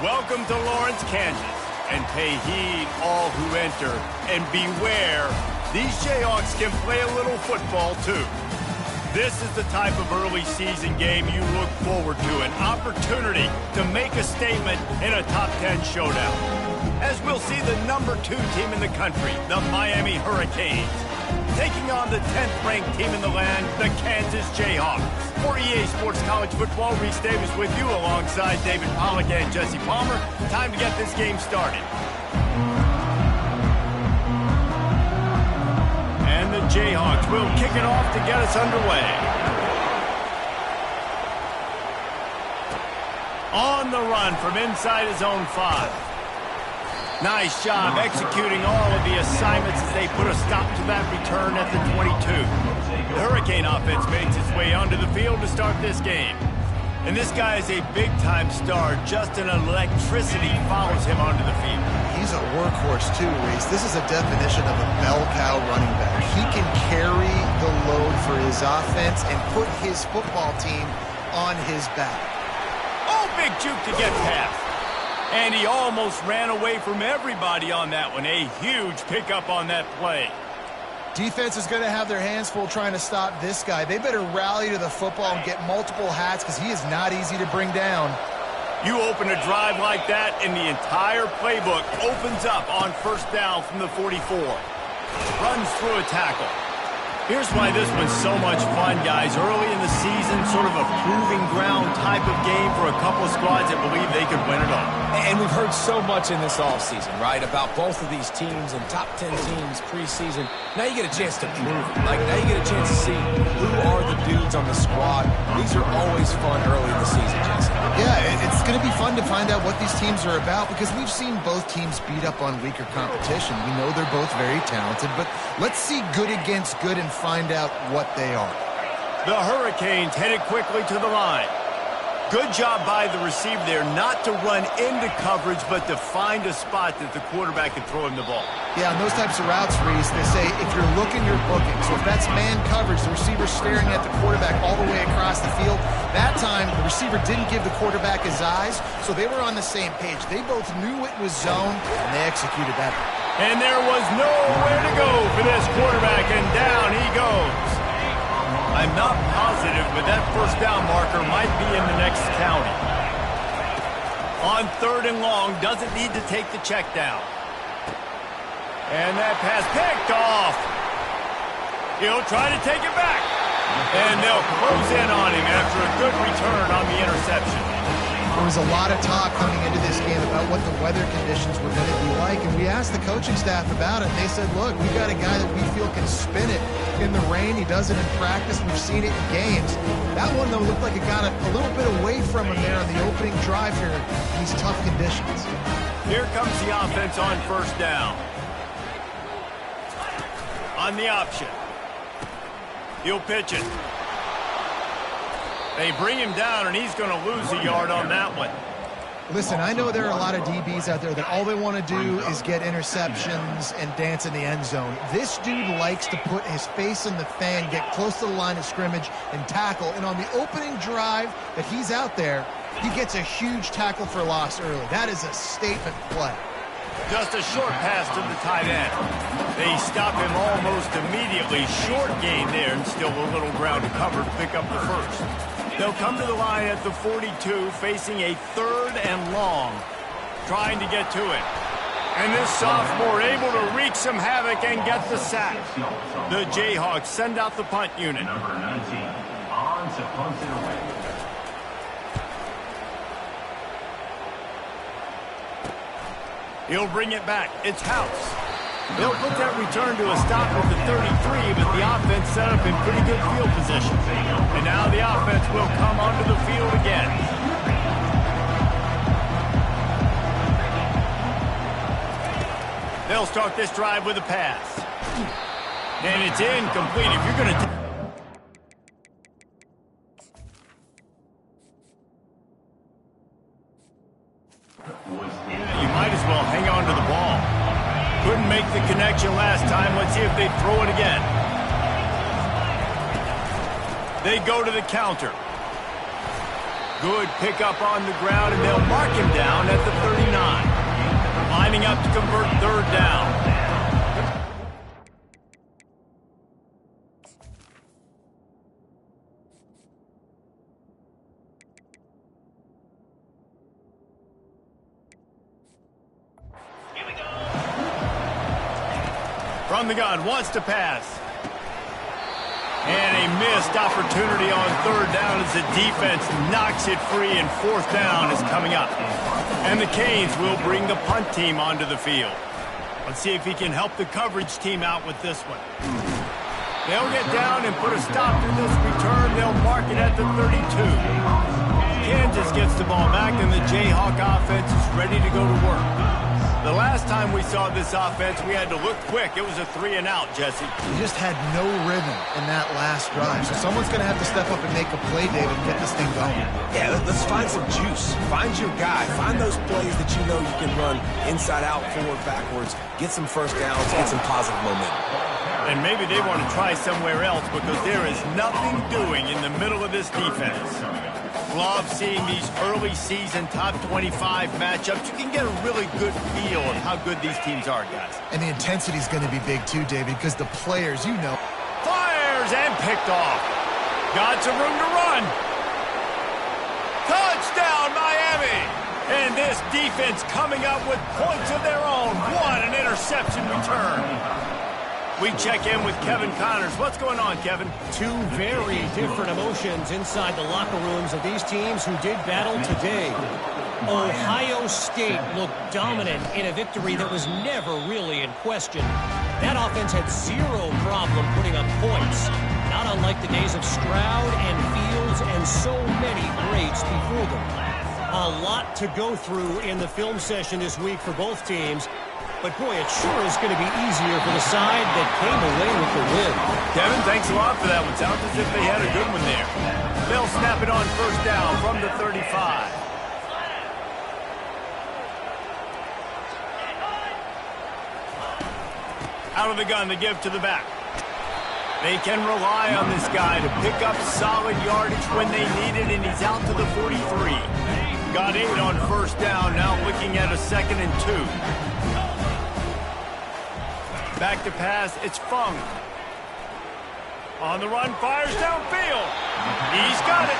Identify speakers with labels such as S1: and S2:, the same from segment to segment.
S1: Welcome to Lawrence, Kansas, and pay heed all who enter, and beware, these Jayhawks can play a little football too. This is the type of early season game you look forward to, an opportunity to make a statement in a top 10 showdown. As we'll see the number 2 team in the country, the Miami Hurricanes, taking on the 10th ranked team in the land, the Kansas Jayhawks. For EA Sports College Football, Reese Davis with you alongside David Pollack and Jesse Palmer. Time to get this game started. And the Jayhawks will kick it off to get us underway. On the run from inside his own 5. Nice job executing all of the assignments as they put a stop to that return at the 22. The Hurricane offense makes its way onto the field to start this game. And this guy is a big-time star. Just an electricity follows him onto the field.
S2: He's a workhorse too, Reese. This is a definition of a bell cow running back. He can carry the load for his offense and put his football team on his back.
S1: Oh, big juke to get past. And he almost ran away from everybody on that one. A huge pickup on that play.
S2: Defense is going to have their hands full trying to stop this guy. They better rally to the football and get multiple hats because he is not easy to bring down.
S1: You open a drive like that and the entire playbook opens up on first down from the 44. Runs through a tackle. Here's why this was so much fun, guys. Early in the season, sort of a proving ground type of game for a couple of squads that believe they could win it all.
S3: And we've heard so much in this offseason, right, about both of these teams and top 10 teams preseason. Now you get a chance to prove it. Like, now you get a chance to see who are the dudes on the squad. These are always fun early in the season, Jason.
S2: Yeah, it's going to be fun to find out what these teams are about because we've seen both teams beat up on weaker competition. We know they're both very talented, but let's see good against good and find out what they are.
S1: The Hurricanes headed quickly to the line. Good job by the receiver there not to run into coverage, but to find a spot that the quarterback can throw him the ball.
S2: Yeah, on those types of routes, Reese, they say if you're looking, you're booking. So if that's man coverage, the receiver's staring at the quarterback all the way across the field. That time, the receiver didn't give the quarterback his eyes, so they were on the same page. They both knew it was zone, and they executed that.
S1: And there was nowhere to go for this quarterback, and down he goes. I'm not positive, but that first down marker might be in the next county. On 3rd and long, doesn't need to take the check down. And that pass picked off. He'll try to take it back. And they'll close in on him after a good return on the interception.
S2: There was a lot of talk coming into this game about what the weather conditions were going to be like, and we asked the coaching staff about it, and they said, look, we've got a guy that we feel can spin it in the rain. He does it in practice. We've seen it in games. That one, though, looked like it got a little bit away from him there on the opening drive here in these tough conditions.
S1: Here comes the offense on first down. On the option. He'll pitch it. They bring him down, and he's going to lose a yard on that one.
S2: Listen, I know there are a lot of DBs out there that all they want to do is get interceptions and dance in the end zone. This dude likes to put his face in the fan, get close to the line of scrimmage, and tackle. And on the opening drive that he's out there, he gets a huge tackle for loss early. That is a statement play.
S1: Just a short pass to the tight end. They stop him almost immediately. Short gain there, and still a little ground to cover to pick up the first. They'll come to the line at the 42, facing a 3rd and long, trying to get to it. And this sophomore able to wreak some havoc and get the sack. The Jayhawks send out the punt unit.
S4: Number 19 on to punt it away.
S1: He'll bring it back. It's House. They'll put that return to a stop at the 33, but the offense set up in pretty good field position. And now the offense will come onto the field again. They'll start this drive with a pass. And it's incomplete. If you're going to... You might as well hang on to the ball. Couldn't make the connection last time. Let's see if they throw it again. They go to the counter. Good pickup on the ground, and they'll mark him down at the 39. Lining up to convert third down. From the gun, wants to pass. And a missed opportunity on third down as the defense knocks it free, and fourth down is coming up. And the Canes will bring the punt team onto the field. Let's see if he can help the coverage team out with this one. They'll get down and put a stop to this return. They'll mark it at the 32. Kansas gets the ball back, and the Jayhawk offense is ready to go to work. The last time we saw this offense, we had to look quick. It was a 3-and-out, Jesse.
S2: You just had no rhythm in that last drive. So someone's going to have to step up and make a play, David, and get this thing going.
S3: Yeah, let's find some juice. Find your guy. Find those plays that you know you can run inside out, forward, backwards. Get some first downs, get some positive momentum.
S1: And maybe they want to try somewhere else because there is nothing doing in the middle of this defense. Love seeing these early season top 25 matchups. You can get a really good feel of how good these teams are, guys.
S2: And the intensity is going to be big too, David, because the players, you know.
S1: Fires and picked off. Got some room to run. Touchdown, Miami. And this defense coming up with points of their own. What an interception return. We check in with Kevin Connors. What's going on, Kevin?
S5: Two very different emotions inside the locker rooms of these teams who did battle today. Ohio State looked dominant in a victory that was never really in question. That offense had zero problem putting up points, not unlike the days of Stroud and Fields and so many greats before them. A lot to go through in the film session this week for both teams. But, boy, it sure is going to be easier for the side that came away with the win.
S1: Kevin, thanks a lot for that one. Sounds as if they had a good one there. They'll snap it on first down from the 35. Out of the gun, they give to the back. They can rely on this guy to pick up solid yardage when they need it, and he's out to the 43. Got 8 on first down, now looking at a 2nd and 2. Back to pass, it's Fung. On the run, fires downfield. He's got it.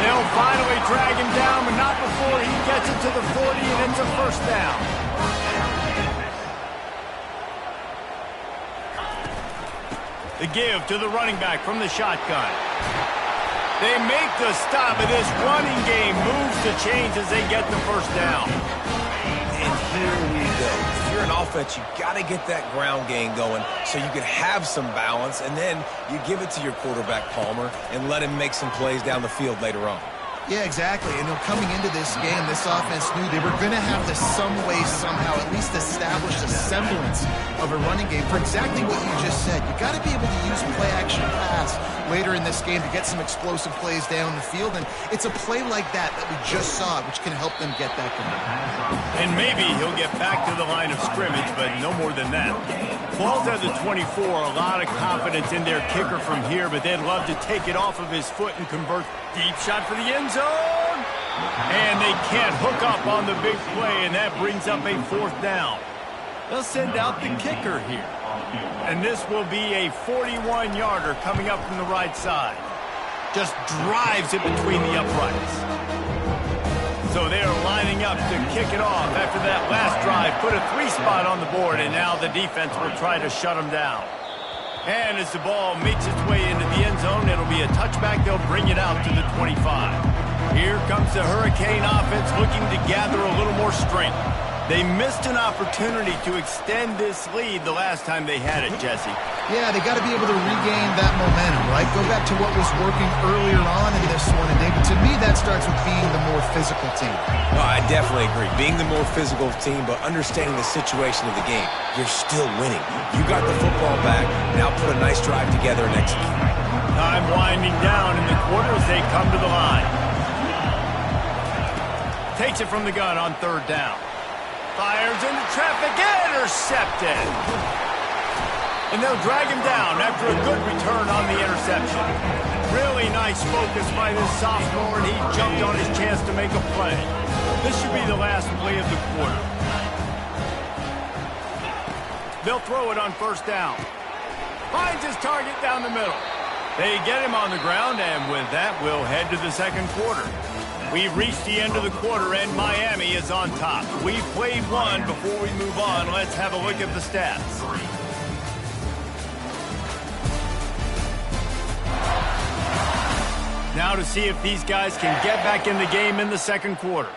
S1: They'll finally drag him down, but not before he gets it to the 40, and it's a first down. The give to the running back from the shotgun. They make the stop, and this running game moves the chains as they get the first down.
S3: And here we go. If you're an offense, you got to get that ground game going so you can have some balance, and then you give it to your quarterback, Palmer, and let him make some plays down the field later on.
S2: Yeah, exactly. And coming into this game, this offense knew they were going to have to some way, somehow, at least establish a semblance of a running game for exactly what you just said. You got to be able to use play-action pass later in this game to get some explosive plays down the field. And it's a play like that we just saw, which can help them get that going.
S1: And maybe he'll get back to the line of scrimmage, but no more than that. Ball's at the 24, a lot of confidence in their kicker from here, but they'd love to take it off of his foot and convert. Deep shot for the end zone. And they can't hook up on the big play, and that brings up a fourth down. They'll send out the kicker here. And this will be a 41-yarder coming up from the right side. Just drives it between the uprights. So they're lining up to kick it off after that last drive. Put a 3-spot on the board, and now the defense will try to shut them down. And as the ball makes its way into the end zone, it'll be a touchback. They'll bring it out to the 25. Here comes the Hurricane offense looking to gather a little more strength. They missed an opportunity to extend this lead the last time they had it, Jesse.
S2: Yeah, they got to be able to regain that momentum, right? Go back to what was working earlier on in this one. And, David, to me, that starts with being the more physical team.
S3: Well, I definitely agree. Being the more physical team, but understanding the situation of the game. You're still winning. You got the football back. Now put a nice drive together and execute.
S1: Time winding down in the quarter as they come to the line. Takes it from the gun on third down. Fires into traffic, intercepted. And they'll drag him down after a good return on the interception. Really nice focus by this sophomore, and he jumped on his chance to make a play. This should be the last play of the quarter. They'll throw it on first down. Finds his target down the middle. They get him on the ground, and with that, we'll head to the second quarter. We've reached the end of the quarter, and Miami is on top. We've played one. Before we move on, let's have a look at the stats. Now to see if these guys can get back in the game in the second quarter.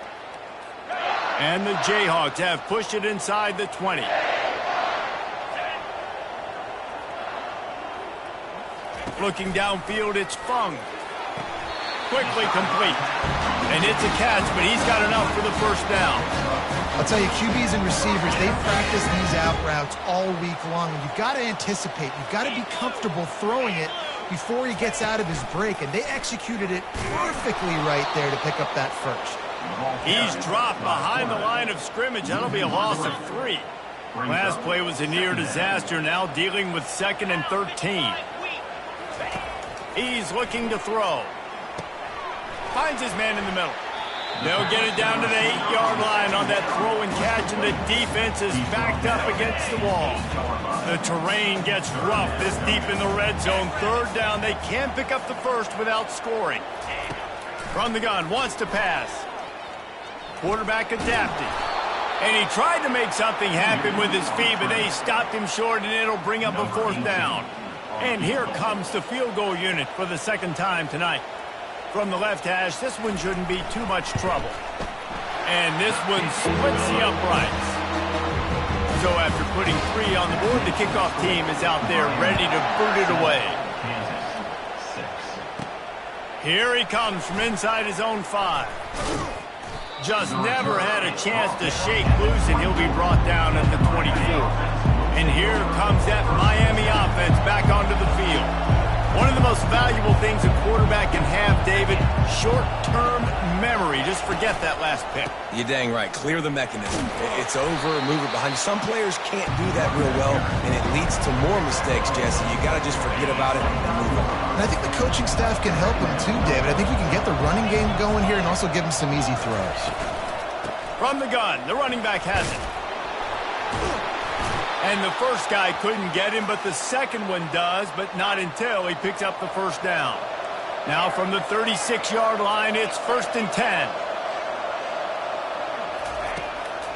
S1: And the Jayhawks have pushed it inside the 20. Looking downfield, it's Fung. Quickly complete. And it's a catch, but he's got enough for the first down.
S2: I'll tell you, QBs and receivers, they practice these out routes all week long. You've got to anticipate. You've got to be comfortable throwing it before he gets out of his break, and they executed it perfectly right there to pick up that first.
S1: He's dropped behind the line of scrimmage. That'll be a loss of 3. Last play was a near disaster, now dealing with 2nd and 13. He's looking to throw. Finds his man in the middle. They'll get it down to the 8-yard line on that throw and catch, and the defense is backed up against the wall. The terrain gets rough this deep in the red zone. Third down, they can't pick up the first without scoring. From the gun, wants to pass. Quarterback adapting. And he tried to make something happen with his feet, but they stopped him short, and it'll bring up a 4th down. And here comes the field goal unit for the second time tonight. From the left hash, this one shouldn't be too much trouble. And this one splits the uprights. So after putting 3 on the board, the kickoff team is out there ready to boot it away. Here he comes from inside his own 5. Just never had a chance to shake loose, and he'll be brought down at the 24. And here comes that Miami offense back onto the field. One of the most valuable things a quarterback can have, David, short-term memory. Just forget that last pick.
S3: You're dang right. Clear the mechanism. It's over, move it behind you. Some players can't do that real well, and it leads to more mistakes, Jesse. You got to just forget about it and move on.
S2: And I think the coaching staff can help him too, David. I think you can get the running game going here and also give him some easy throws.
S1: From the gun, the running back has it. And the first guy couldn't get him, but the second one does, but not until he picks up the first down. Now from the 36-yard line, it's 1st and 10.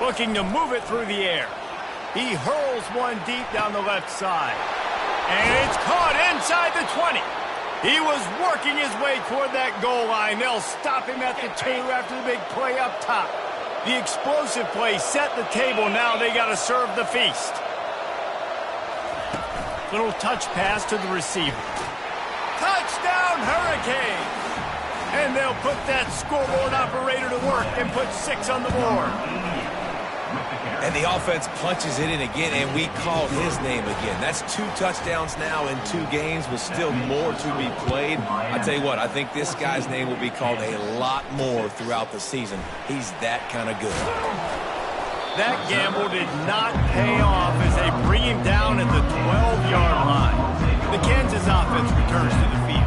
S1: Looking to move it through the air. He hurls one deep down the left side. And it's caught inside the 20. He was working his way toward that goal line. They'll stop him at the 2 after the big play up top. The explosive play set the table. Now they got to serve the feast. Little touch pass to the receiver. Touchdown, Hurricanes! And they'll put that scoreboard operator to work and put 6 on the board.
S3: And the offense punches it in again, and we call his name again. That's 2 touchdowns now in 2 games with still more to be played. I tell you what, I think this guy's name will be called a lot more throughout the season. He's that kind of good.
S1: That gamble did not pay off as they bring him down at the 12-yard line. The Kansas offense returns to the field.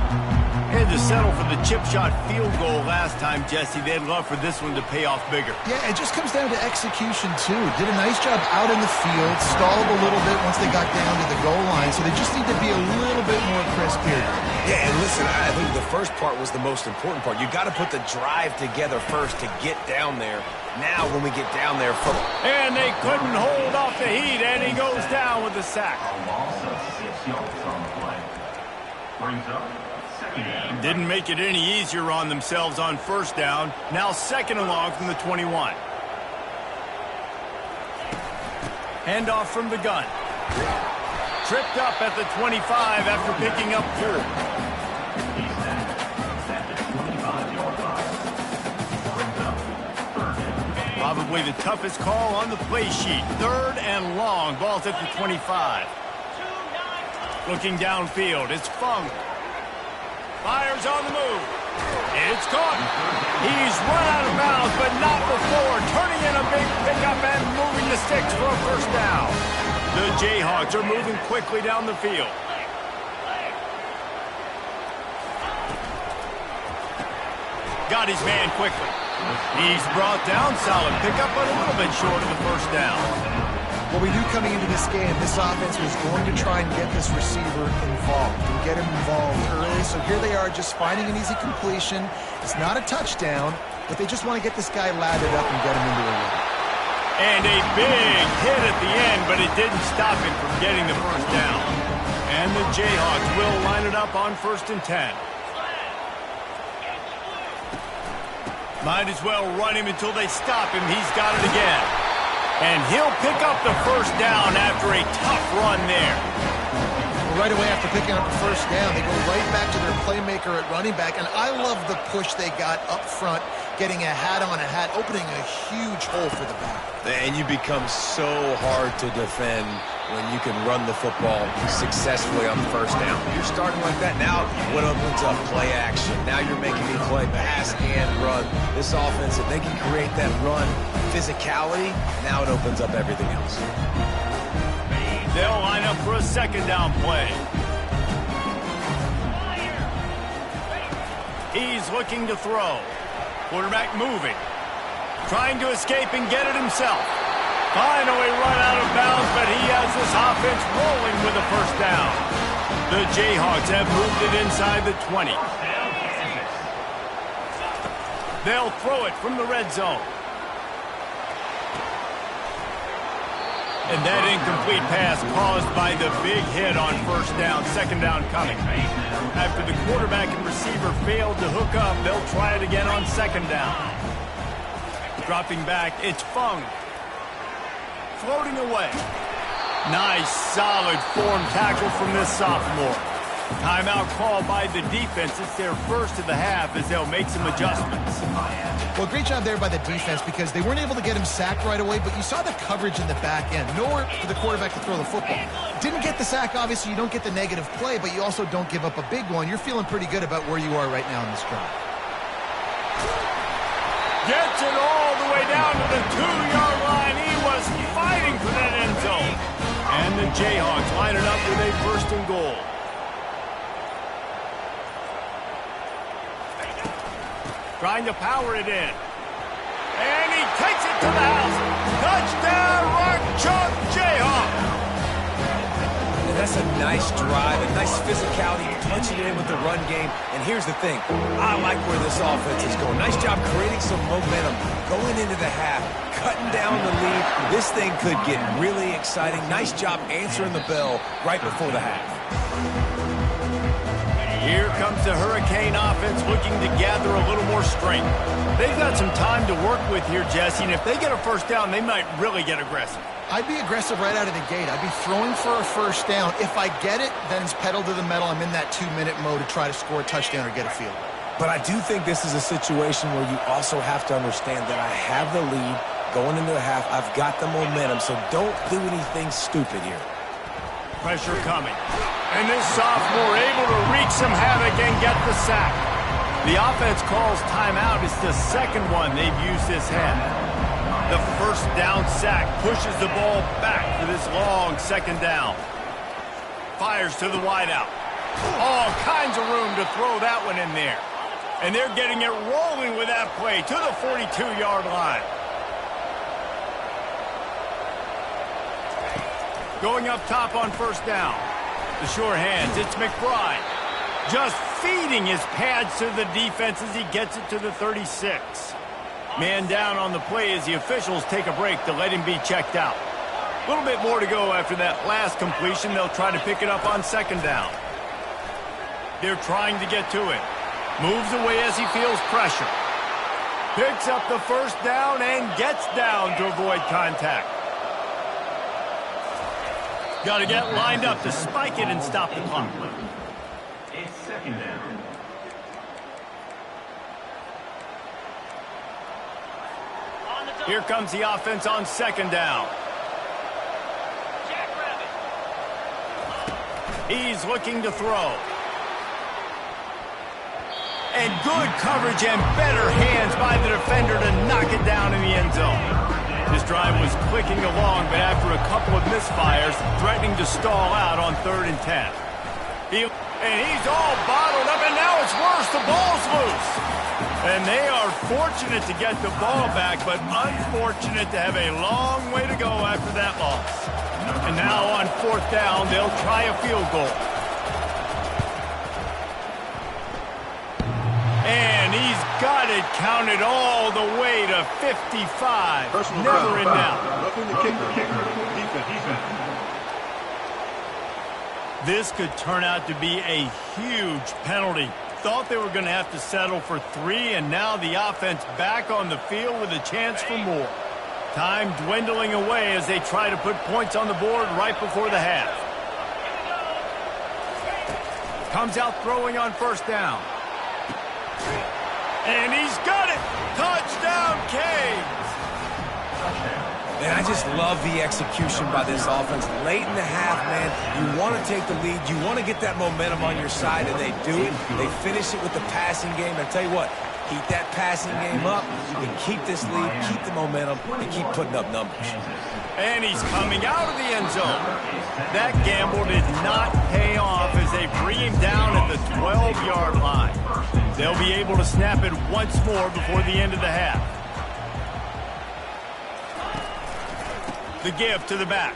S1: Had to settle for the chip shot field goal last time, Jesse. They'd love for this one to pay off bigger.
S2: Yeah, it just comes down to execution, too. Did a nice job out in the field, stalled a little bit once they got down to the goal line, so they just need to be a little bit more crisp here.
S3: Yeah, and listen, I think the first part was the most important part. You got to put the drive together first to get down there. Now, when we get down there,
S1: and they couldn't hold off the heat, and he goes down with the sack. Didn't make it any easier on themselves on first down. Now 2nd and long from the 21. Handoff from the gun. Tripped up at the 25 after picking up 4. Probably the toughest call on the play sheet. 3rd and long. Ball's at the 25. Looking downfield, it's Fung. Fires on the move. It's caught. He's run out of bounds, but not before turning in a big pickup and moving the sticks for a first down. The Jayhawks are moving quickly down the field. Got his man quickly. He's brought down. Solid pickup, but a little bit short of the first down.
S2: What we knew coming into this game, this offense was going to try and get this receiver involved and get him involved early. So here they are just finding an easy completion. It's not a touchdown, but they just want to get this guy lathered up and get him into a run.
S1: And a big hit at the end, but it didn't stop him from getting the first down. And the Jayhawks will line it up on 1st and 10. Might as well run him until they stop him. He's got it again. And he'll pick up the first down after a tough run there.
S2: Well, right away after picking up the first down, they go right back to their playmaker at running back. And I love the push they got up front, getting a hat on a hat, opening a huge hole for the back.
S3: And you become so hard to defend when you can run the football successfully on first down. You're starting like that. Now, what opens up? Play action. Now you're making me play pass and run. This offense, if they can create that run physicality, now it opens up everything else.
S1: They'll line up for a 2nd down play. He's looking to throw. Quarterback moving. Trying to escape and get it himself. Finally run out of bounds, but he has this offense rolling with a first down. The Jayhawks have moved it inside the 20. They'll throw it from the red zone. And that incomplete pass caused by the big hit on first down, 2nd down coming. After the quarterback and receiver failed to hook up, they'll try it again on 2nd down. Dropping back, it's Fung. Floating away. Nice, solid form tackle from this sophomore. Timeout called by the defense. It's their first of the half as they'll make some adjustments.
S2: Well, great job there by the defense because they weren't able to get him sacked right away, but you saw the coverage in the back end. Nowhere for the quarterback to throw the football. Didn't get the sack, obviously. You don't get the negative play, but you also don't give up a big one. You're feeling pretty good about where you are right now in this drive.
S1: Gets it all the way down to the 2-yard line. He was fighting for that end zone. And the Jayhawks line it up with a 1st and goal. Trying to power it in. And he takes it to the house. Touchdown, Rock Chalk Jayhawk.
S3: And that's a nice drive, a nice physicality, punching it in with the run game. And here's the thing. I like where this offense is going. Nice job creating some momentum, going into the half, cutting down the lead. This thing could get really exciting. Nice job answering the bell right before the half.
S1: Here comes the Hurricane offense looking to gather a little more strength. They've got some time to work with here, Jesse, and if they get a first down, they might really get aggressive.
S2: I'd be aggressive right out of the gate. I'd be throwing for a first down. If I get it, then it's pedal to the metal. I'm in that 2-minute mode to try to score a touchdown or get a field goal.
S3: But I do think this is a situation where you also have to understand that I have the lead going into a half. I've got the momentum, so don't do anything stupid here.
S1: Pressure coming. And this sophomore able to wreak some havoc and get the sack. The offense calls timeout. It's the 2nd one they've used this half. The first down sack pushes the ball back for this long 2nd down. Fires to the wideout. All kinds of room to throw that one in there. And they're getting it rolling with that play to the 42-yard line. Going up top on first down. The sure hands, it's McBride. Just feeding his pads to the defense as he gets it to the 36. Man down on the play as the officials take a break to let him be checked out. A little bit more to go after that last completion. They'll try to pick it up on 2nd down. They're trying to get to it. Moves away as he feels pressure. Picks up the first down and gets down to avoid contact. Got to get lined up to spike it and stop the clock.
S4: It's 2nd down.
S1: Here comes the offense on 2nd down. He's looking to throw. And good coverage and better hands by the defender to knock it down in the end zone. This drive was clicking along, but after a couple of misfires, threatening to stall out on 3rd and 10. And he's all bottled up, and now it's worse. The ball's loose. And they are fortunate to get the ball back, but unfortunate to have a long way to go after that loss. And now on 4th down, they'll try a field goal. And he's got it counted all the way to 55. Never in doubt.
S4: Roughing the kicker. Defense.
S1: This could turn out to be a huge penalty. Thought they were going to have to settle for 3, and now the offense back on the field with a chance for more. Time dwindling away as they try to put points on the board right before the half. Comes out throwing on 1st down. And he's got it! Touchdown, Canes!
S3: Man, I just love the execution by this offense. Late in the half, man, you want to take the lead. You want to get that momentum on your side, and they do it. They finish it with the passing game. I tell you what, keep that passing game up. You can keep this lead, keep the momentum, and keep putting up numbers.
S1: And he's coming out of the end zone. That gamble did not pay off as they bring him down at the 12-yard line. They'll be able to snap it once more before the end of the half. The give to the back.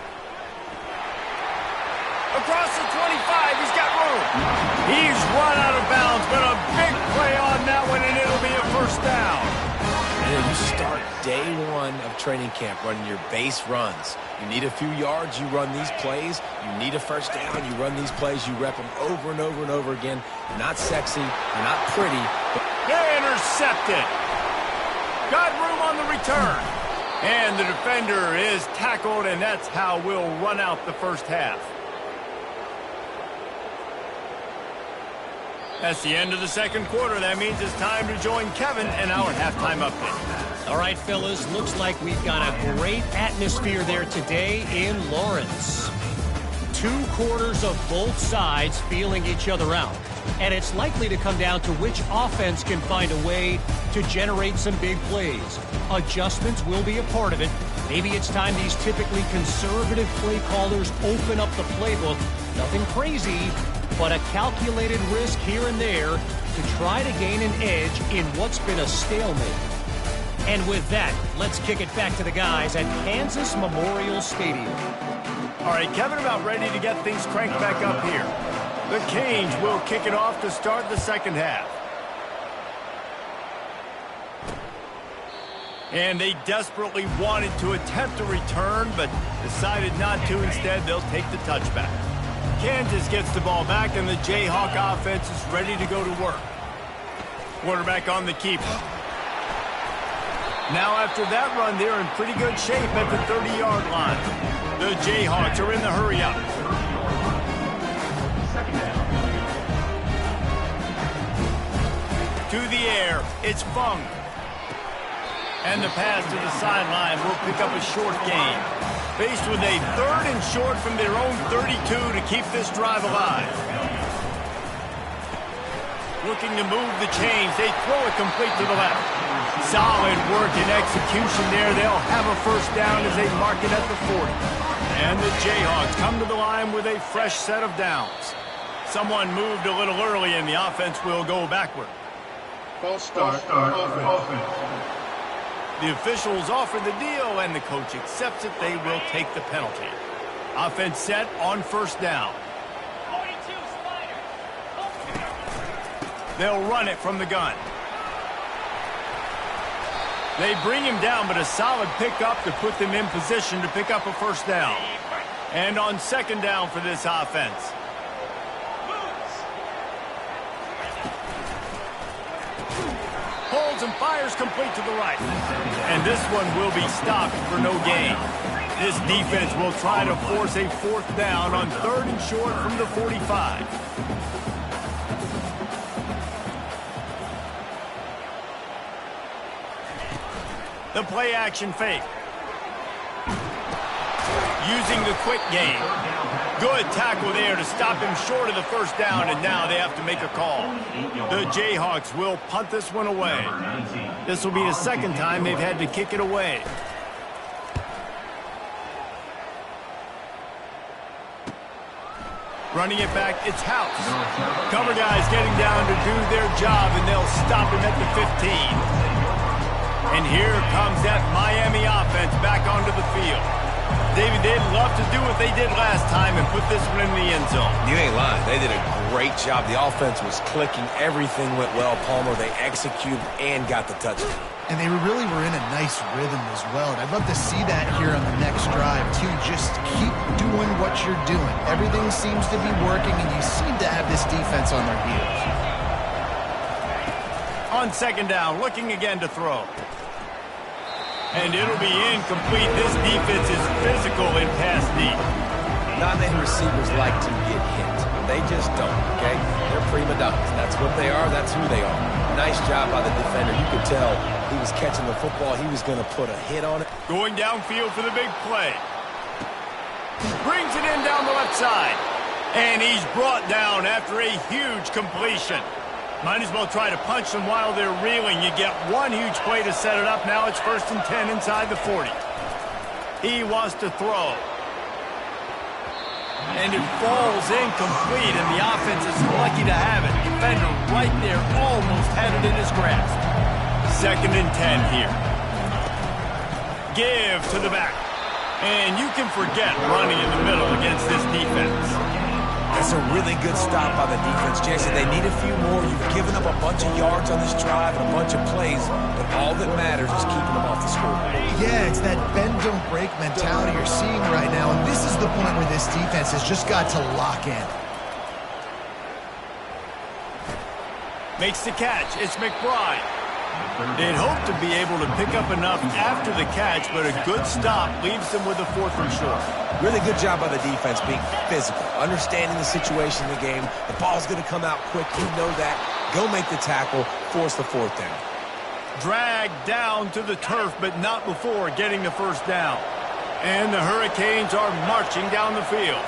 S1: Across the 25, he's got room. He's run out of bounds, but a big play on that one, and it'll be a 1st down.
S3: And you start day 1 of training camp running your base runs. You need a few yards, you run these plays. You need a 1st down, you run these plays. You rep them over and over and over again. They're not sexy, they're not pretty.
S1: They're intercepted. Got room on the return. And the defender is tackled, and that's how we'll run out the 1st half. That's the end of the 2nd quarter. That means it's time to join Kevin in our halftime update.
S5: All right, fellas, looks like we've got a great atmosphere there today in Lawrence. 2 quarters of both sides feeling each other out. And it's likely to come down to which offense can find a way to generate some big plays. Adjustments will be a part of it. Maybe it's time these typically conservative play callers open up the playbook. Nothing crazy, but a calculated risk here and there to try to gain an edge in what's been a stalemate. And with that, let's kick it back to the guys at Kansas Memorial Stadium.
S1: All right, Kevin, about ready to get things cranked back up here. The Canes will kick it off to start the 2nd half. And they desperately wanted to attempt a return, but decided not to. Instead, they'll take the touchback. Kansas gets the ball back, and the Jayhawk offense is ready to go to work. Quarterback on the keeper. Now, after that run, they're in pretty good shape at the 30-yard line. The Jayhawks are in the hurry-up. To the air, it's Fung. And the pass to the sideline will pick up a short gain. Faced with a 3rd and short from their own 32 to keep this drive alive. Looking to move the chains. They throw it complete to the left. Solid work and execution there. They'll have a 1st down as they mark it at the 40. And the Jayhawks come to the line with a fresh set of downs. Someone moved a little early, and the offense will go backward.
S4: False start. Offense.
S1: The officials offer the deal, and the coach accepts it. They will take the penalty. Offense set on 1st down. They'll run it from the gun. They bring him down, but a solid pickup to put them in position to pick up a 1st down. And on 2nd down for this offense. Holds and fires complete to the right. And this one will be stopped for no gain. This defense will try to force a 4th down on 3rd and short from the 45. The play action fake. Using the quick game. Good tackle there to stop him short of the 1st down, and now they have to make a call. The Jayhawks will punt this one away. This will be the 2nd time they've had to kick it away. Running it back, it's House. Cover guys getting down to do their job, and they'll stop him at the 15. And here comes that Miami offense back onto the field. David, they'd love to do what they did last time and put this one in the end zone.
S3: You ain't lying. They did a great job. The offense was clicking. Everything went well, Palmer. They executed and got the touchdown.
S2: And they really were in a nice rhythm as well. And I'd love to see that here on the next drive, too. Just keep doing what you're doing. Everything seems to be working, and you seem to have this defense on their heels.
S1: On second down, looking again to throw. And it'll be incomplete. This defense is physical in pass deep.
S3: Not many receivers like to get hit. They just don't, okay? They're prima donnas. That's what they are. That's who they are. Nice job by the defender. You could tell he was catching the football. He was going to put a hit on it.
S1: Going downfield for the big play. Brings it in down the left side. And he's brought down after a huge completion. Might as well try to punch them while they're reeling. You get one huge play to set it up. Now it's 1st and 10 inside the 40. He wants to throw. And it falls incomplete, and the offense is lucky to have it. Defender right there almost had it in his grasp. 2nd and 10 here. Give to the back. And you can forget running in the middle against this defense.
S3: That's a really good stop by the defense, Jason. They need a few more. You've given up a bunch of yards on this drive and a bunch of plays, but all that matters is keeping them off the scoreboard.
S2: Yeah, it's that bend-don't-break mentality you're seeing right now, and this is the point where this defense has just got to lock in.
S1: Makes the catch. It's McBride. They'd hope to be able to pick up enough after the catch, but a good stop leaves them with a 4th and short.
S3: Really good job by the defense being physical, understanding the situation in the game. The ball's going to come out quick. You know that. Go make the tackle, force the 4th down.
S1: Dragged down to the turf, but not before getting the 1st down. And the Hurricanes are marching down the field.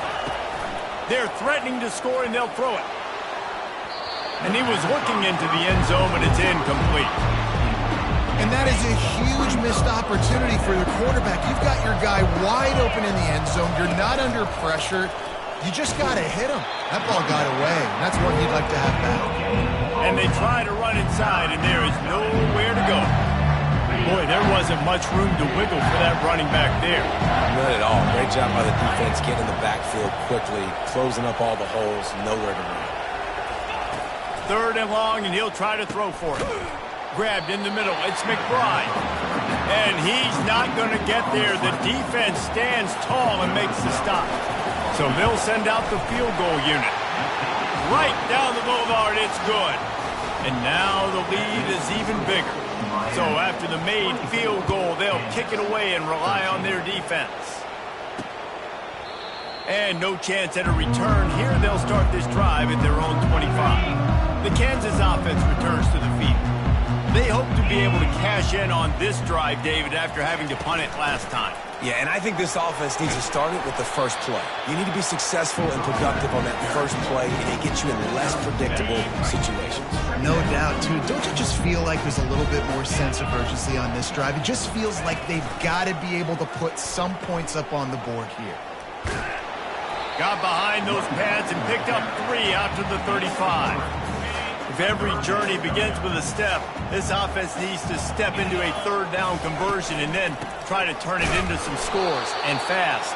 S1: They're threatening to score, and they'll throw it. And he was looking into the end zone, but it's incomplete.
S2: And that is a huge missed opportunity for the quarterback. You've got your guy wide open in the end zone. You're not under pressure. You just got to hit him. That ball got away. That's one you'd like to have back.
S1: And they try to run inside, and there is nowhere to go. Boy, there wasn't much room to wiggle for that running back there.
S3: None at all. Great job by the defense getting in the backfield quickly, closing up all the holes, nowhere to run.
S1: 3rd and long, and he'll try to throw for it. Grabbed in the middle. It's McBride. And he's not going to get there. The defense stands tall and makes the stop. So they'll send out the field goal unit. Right down the boulevard, it's good. And now the lead is even bigger. So after the made field goal, they'll kick it away and rely on their defense. And no chance at a return. Here they'll start this drive at their own 25. The Kansas offense returns to the field. They hope to be able to cash in on this drive, David, after having to punt it last time.
S3: Yeah, and I think this offense needs to start it with the first play. You need to be successful and productive on that first play, and it gets you in less predictable situations.
S2: No doubt, too. Don't you just feel like there's a little bit more sense of urgency on this drive? It just feels like they've got to be able to put some points up on the board here.
S1: Got behind those pads and picked up 3 out to the 35. If every journey begins with a step, this offense needs to step into a 3rd down conversion and then try to turn it into some scores, and fast.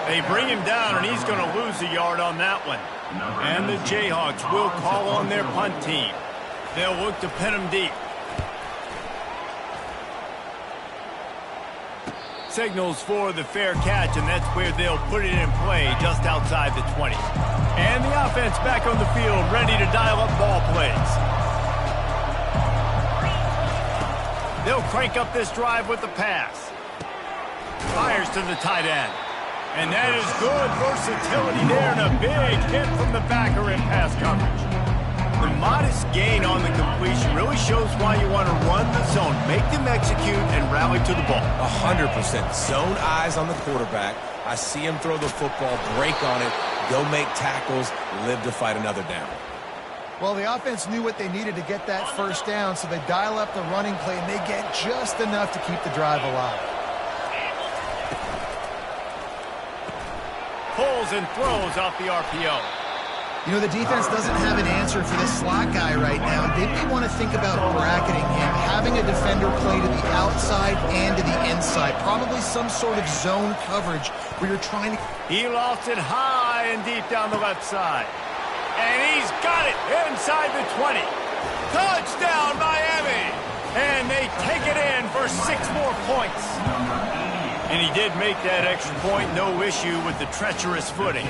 S1: They bring him down, and he's going to lose a yard on that one. And the Jayhawks will call on their punt team. They'll look to pin him deep. Signals for the fair catch, and that's where they'll put it in play just outside the 20. And the offense back on the field, ready to dial up ball plays. They'll crank up this drive with the pass. Fires to the tight end. And that is good versatility there, and a big hit from the backer in pass coverage. The modest gain on the completion really shows why you want to run the zone. Make them execute and rally to the ball.
S3: 100%. Zone eyes on the quarterback. I see him throw the football, break on it, go make tackles, live to fight another down.
S2: Well, the offense knew what they needed to get that 1st down, so they dial up the running play, and they get just enough to keep the drive alive.
S1: pulls and throws off the RPO.
S2: You know, the defense doesn't have an answer for this slot guy right now. They may want to think about bracketing him, having a defender play to the outside and to the inside. Probably some sort of zone coverage where you're trying to...
S1: He lost it high and deep down the left side. And he's got it inside the 20. Touchdown, Miami! And they take it in for 6 more points. And he did make that extra point, no issue with the treacherous footing.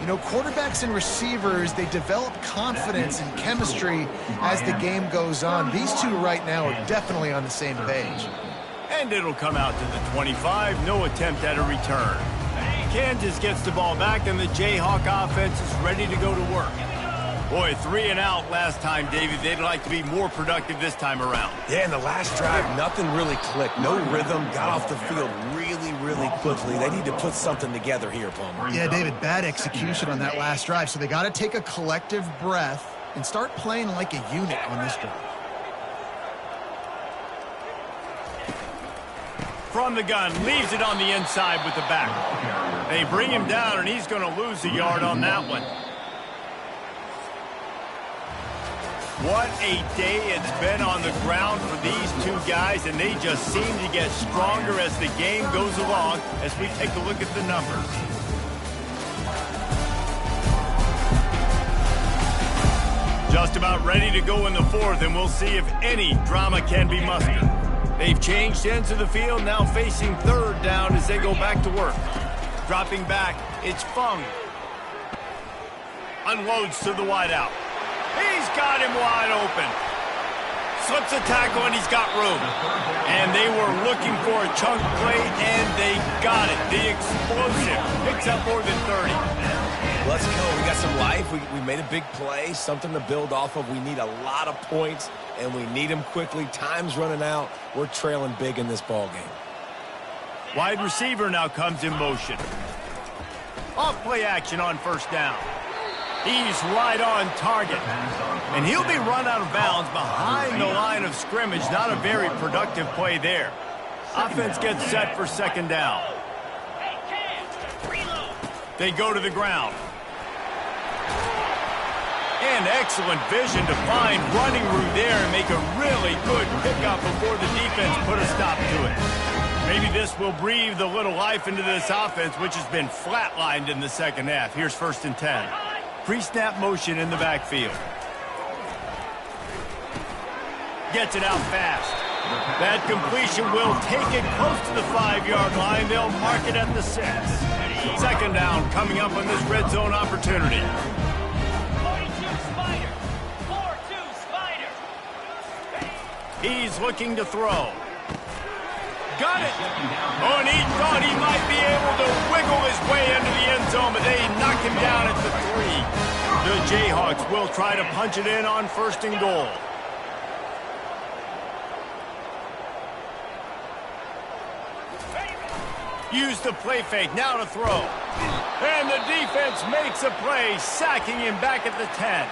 S2: You know, quarterbacks and receivers, they develop confidence and chemistry as the game goes on. These two right now are definitely on the same page.
S1: And it'll come out to the 25. No attempt at a return. Kansas gets the ball back, and the Jayhawk offense is ready to go to work. Boy, 3 and out last time, David. They'd like to be more productive this time around.
S3: Yeah, in the last drive, nothing really clicked. No rhythm. Got off the field really quickly. They need to put something together here, Palmer.
S2: Yeah, David, bad execution on that last drive. So they got to take a collective breath and start playing like a unit on this drive.
S1: From the gun, leaves it on the inside with the back. They bring him down, and he's going to lose a yard on that one. What a day it's been on the ground for these two guys, and they just seem to get stronger as the game goes along as we take a look at the numbers. Just about ready to go in the 4th, and we'll see if any drama can be mustered. They've changed ends of the field, now facing 3rd down as they go back to work. Dropping back, it's Fung. Unloads to the wideout. He's got him wide open. Slips a tackle, and he's got room. And they were looking for a chunk play, and they got it. The explosive picks up more than 30.
S3: Let's go. We got some life. We made a big play, something to build off of. We need a lot of points, and we need them quickly. Time's running out. We're trailing big in this ball game.
S1: Wide receiver now comes in motion. Off play action on 1st down. He's right on target. And he'll be run out of bounds behind the line of scrimmage. Not a very productive play there. Offense gets set for 2nd down. They go to the ground. And excellent vision to find running room there and make a really good pickup before the defense put a stop to it. Maybe this will breathe a little life into this offense, which has been flatlined in the 2nd half. Here's 1st and 10. Pre-snap motion in the backfield. Gets it out fast. That completion will take it close to the 5-yard line. They'll mark it at the 6. 2nd down coming up on this red zone opportunity.
S6: 42 Spider. 4-2 Spider.
S1: He's looking to throw. Got it. Oh, and he thought he might be able to wiggle his way into the end zone, but they knock him down at the 3. The Jayhawks will try to punch it in on 1st and goal. Use the play fake, now to throw. And the defense makes a play, sacking him back at the 10.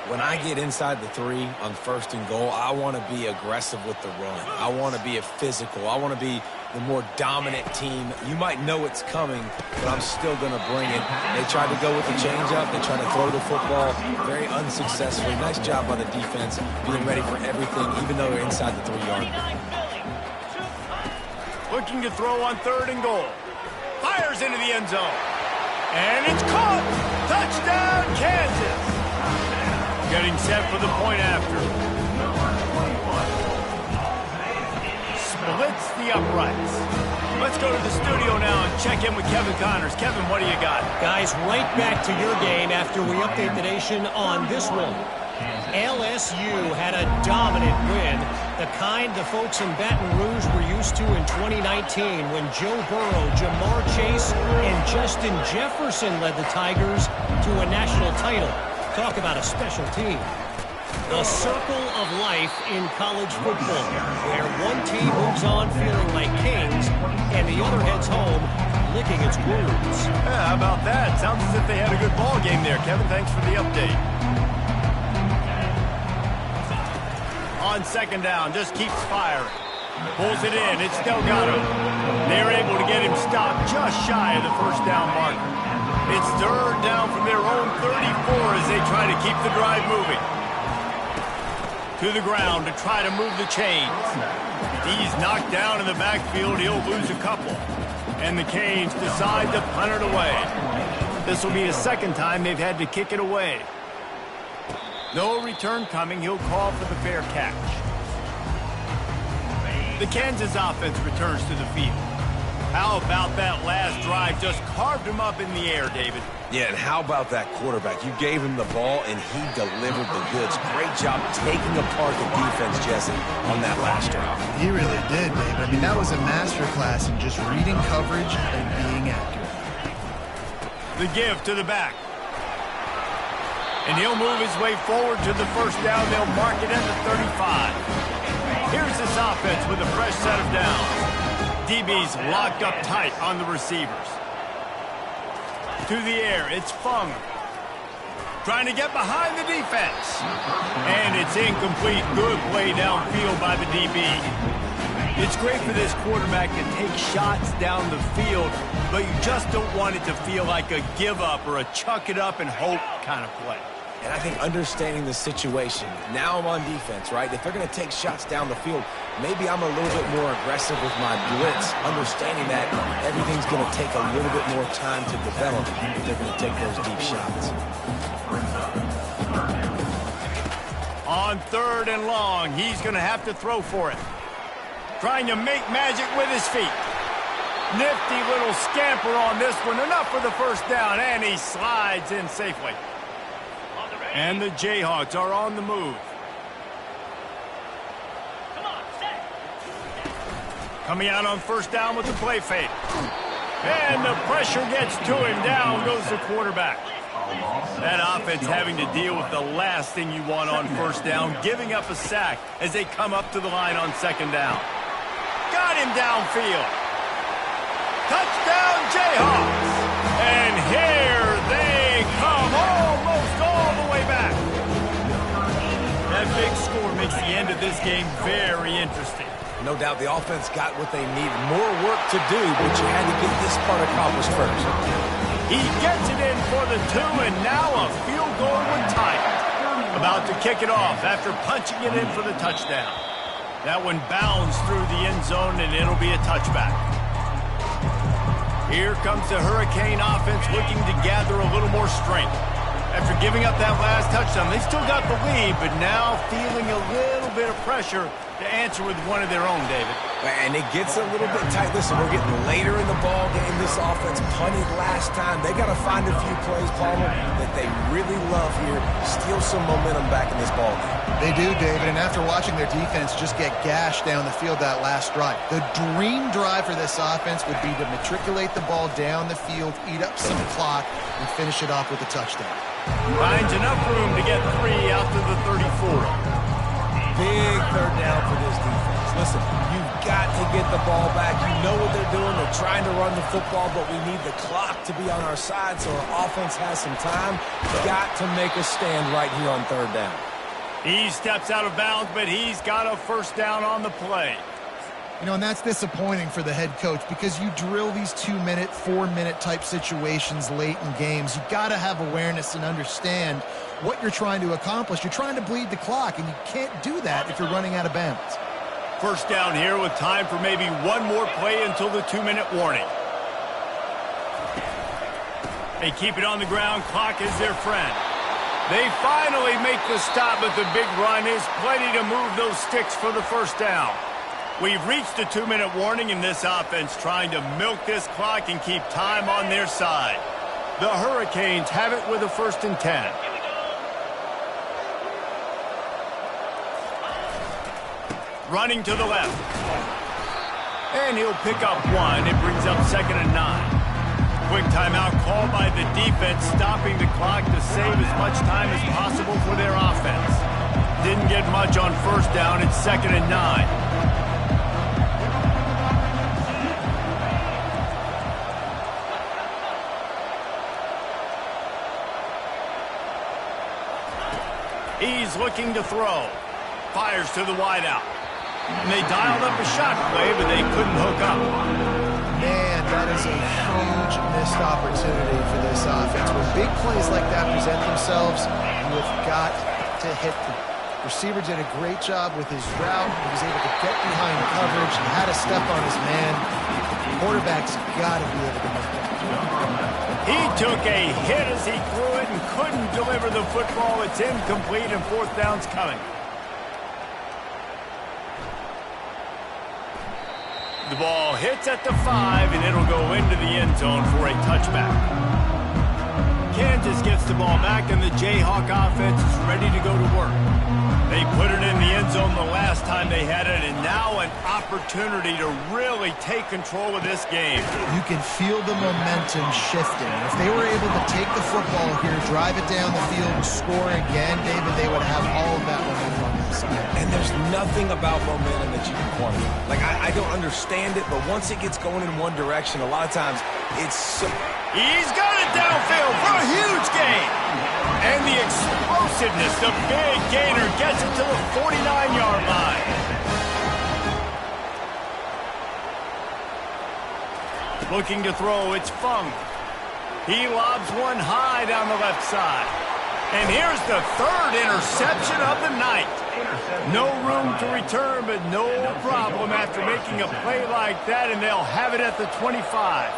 S3: When I get inside the 3 on 1st and goal, I want to be aggressive with the run. I want to be a physical. I want to be the more dominant team. You might know it's coming, but I'm still going to bring it. They tried to go with the changeup. They tried to throw the football very unsuccessfully. Nice job by the defense being ready for everything, even though they're inside the 3-yard line.
S1: Looking to throw on 3rd and goal. Fires into the end zone. And it's caught. Touchdown, Kansas. Getting set for the point after. Splits the uprights. Let's go to the studio now and check in with Kevin Connors. Kevin, what do you got?
S5: Guys, right back to your game after we update the nation on this one. LSU had a dominant win, the kind the folks in Baton Rouge were used to in 2019 when Joe Burrow, Jamar Chase, and Justin Jefferson led the Tigers to a national title. Talk about a special team. The circle of life in college football, where one team moves on feeling like kings and the other heads home licking its wounds.
S1: Yeah, how about that? Sounds as if they had a good ball game there. Kevin, thanks for the update. On 2nd down, just keeps firing. Pulls it in. It's Tst W2. They're able to get him stopped just shy of the first down marker. It's third down from their own 34 as they try to keep the drive moving. To the ground to try to move the chains. He's knocked down in the backfield. He'll lose a couple. And the Canes decide to punt it away. This will be the second time they've had to kick it away. No return coming. He'll call for the fair catch. The Kansas offense returns to the field. How about that last drive? Just carved him up in the air, David.
S3: Yeah, and how about that quarterback? You gave him the ball, and he delivered the goods. Great job taking apart the defense, Jesse, on that last drive.
S2: He really did, David. I mean, that was a masterclass in just reading coverage and being accurate.
S1: The give to the back. And he'll move his way forward to the first down. They'll mark it at the 35. Here's this offense with a fresh set of downs. DB's locked up tight on the receivers. To the air, it's Fung. Trying to get behind the defense. And it's incomplete. Good play downfield by the DB. It's great for this quarterback to take shots down the field, but you just don't want it to feel like a give up or a chuck it up and hope kind of play.
S3: And I think understanding the situation, now I'm on defense, right? If they're going to take shots down the field, maybe I'm a little bit more aggressive with my blitz, understanding that everything's going to take a little bit more time to develop if they're going to take those deep shots.
S1: On third and long, he's going to have to throw for it. Trying to make magic with his feet. Nifty little scamper on this one. Enough for the first down, and he slides in safely. And the Jayhawks are on the move. Coming out on first down with the play fake. And the pressure gets to him. Down goes the quarterback. That offense having to deal with the last thing you want on first down, giving up a sack as they come up to the line on second down. Got him downfield. Touchdown Jayhawks. And here they come, almost all the way back. That big score makes the end of this game very interesting.
S3: No doubt the offense got what they needed. More work to do, but you had to get this part accomplished first.
S1: He gets it in for the 2, and now a field goal would tie it. About to kick it off after punching it in for the touchdown. That one bounds through the end zone, and it'll be a touchback. Here comes the Hurricane offense looking to gather a little more strength. After giving up that last touchdown, they still got the lead, but now feeling a little bit of pressure to answer with one of their own, David.
S3: And it gets a little bit tight. Listen, we're getting later in the ball game. This offense punted last time. They got to find a few plays, Palmer, that they really love here. Steal some momentum back in this ball game.
S2: They do, David, and after watching their defense just get gashed down the field that last drive, the dream drive for this offense would be to matriculate the ball down the field, eat up some clock, and finish it off with a touchdown.
S1: Finds enough room to get 3 out to the 34.
S3: Big third down for this defense. Listen, you've got to get the ball back. You know what they're doing. They're trying to run the football, but we need the clock to be on our side so our offense has some time. Got to make a stand right here on third down.
S1: He steps out of bounds, but he's got a first down on the play.
S2: You know, and that's disappointing for the head coach because you drill these 2-minute, 4-minute type situations late in games. You got to have awareness and understand what you're trying to accomplish. You're trying to bleed the clock, and you can't do that if you're running out of bounds.
S1: First down here with time for maybe one more play until the 2-minute warning. They keep it on the ground. Clock is their friend. They finally make the stop, but the big run is plenty to move those sticks for the first down. We've reached the 2-minute warning, and this offense trying to milk this clock and keep time on their side. The Hurricanes have it with a 1st and 10. Running to the left. And he'll pick up 1. It brings up 2nd and 9. Quick timeout called by the defense, stopping the clock to save as much time as possible for their offense. Didn't get much on first down. It's 2nd and 9. He's looking to throw. Fires to the wideout. And they dialed up a shot play, but they couldn't hook up.
S2: Man, that is a huge missed opportunity for this offense. When big plays like that present themselves, you have got to hit them. Receiver did a great job with his route. He was able to get behind coverage. He had a step on his man. Quarterback's got to be able to make that.
S1: He took a hit as he threw it and couldn't deliver the football. It's incomplete and fourth down's coming. The ball hits at the 5, and it'll go into the end zone for a touchback. Kansas gets the ball back, and the Jayhawk offense is ready to go to work. They put it in the end zone the last time they had it, and now an opportunity to really take control of this game.
S2: You can feel the momentum shifting. If they were able to take the football here, drive it down the field, and score again, David, they would have all of that momentum on their side.
S3: And there's nothing about momentum that you can quantify. Like, I don't understand it, but once it gets going in one direction, a lot of times it's so...
S1: He's got it downfield for a huge gain. And the explosiveness, the big gainer, gets it to the 49-yard line. Looking to throw, it's Fung. He lobs one high down the left side. And here's the third interception of the night. No room to return, but no problem after making a play like that, and they'll have it at the 25.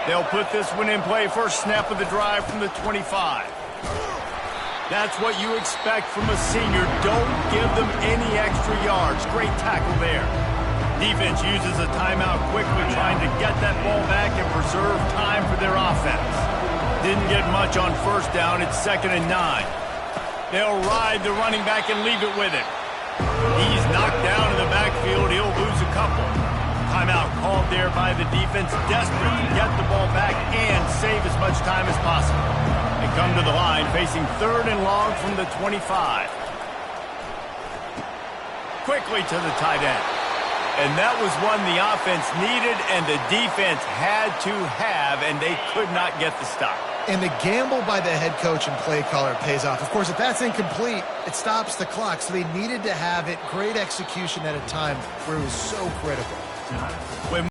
S1: They'll put this one in play first snap of the drive from the 25. That's what you expect from a senior. Don't give them any extra yards. Great tackle there. Defense uses a timeout quickly, trying to get that ball back and preserve time for their offense. Didn't get much on first down. It's 2nd and 9. They'll ride the running back and leave it with him. He's knocked down in the backfield. He'll lose a couple. Timeout called there by the defense, desperate to get the ball back and save as much time as possible. They come to the line, facing 3rd and long from the 25. Quickly to the tight end. And that was one the offense needed and the defense had to have, and they could not get the stop.
S2: And the gamble by the head coach and play caller pays off. Of course, if that's incomplete, it stops the clock. So they needed to have it. Great execution at a time where it was so critical.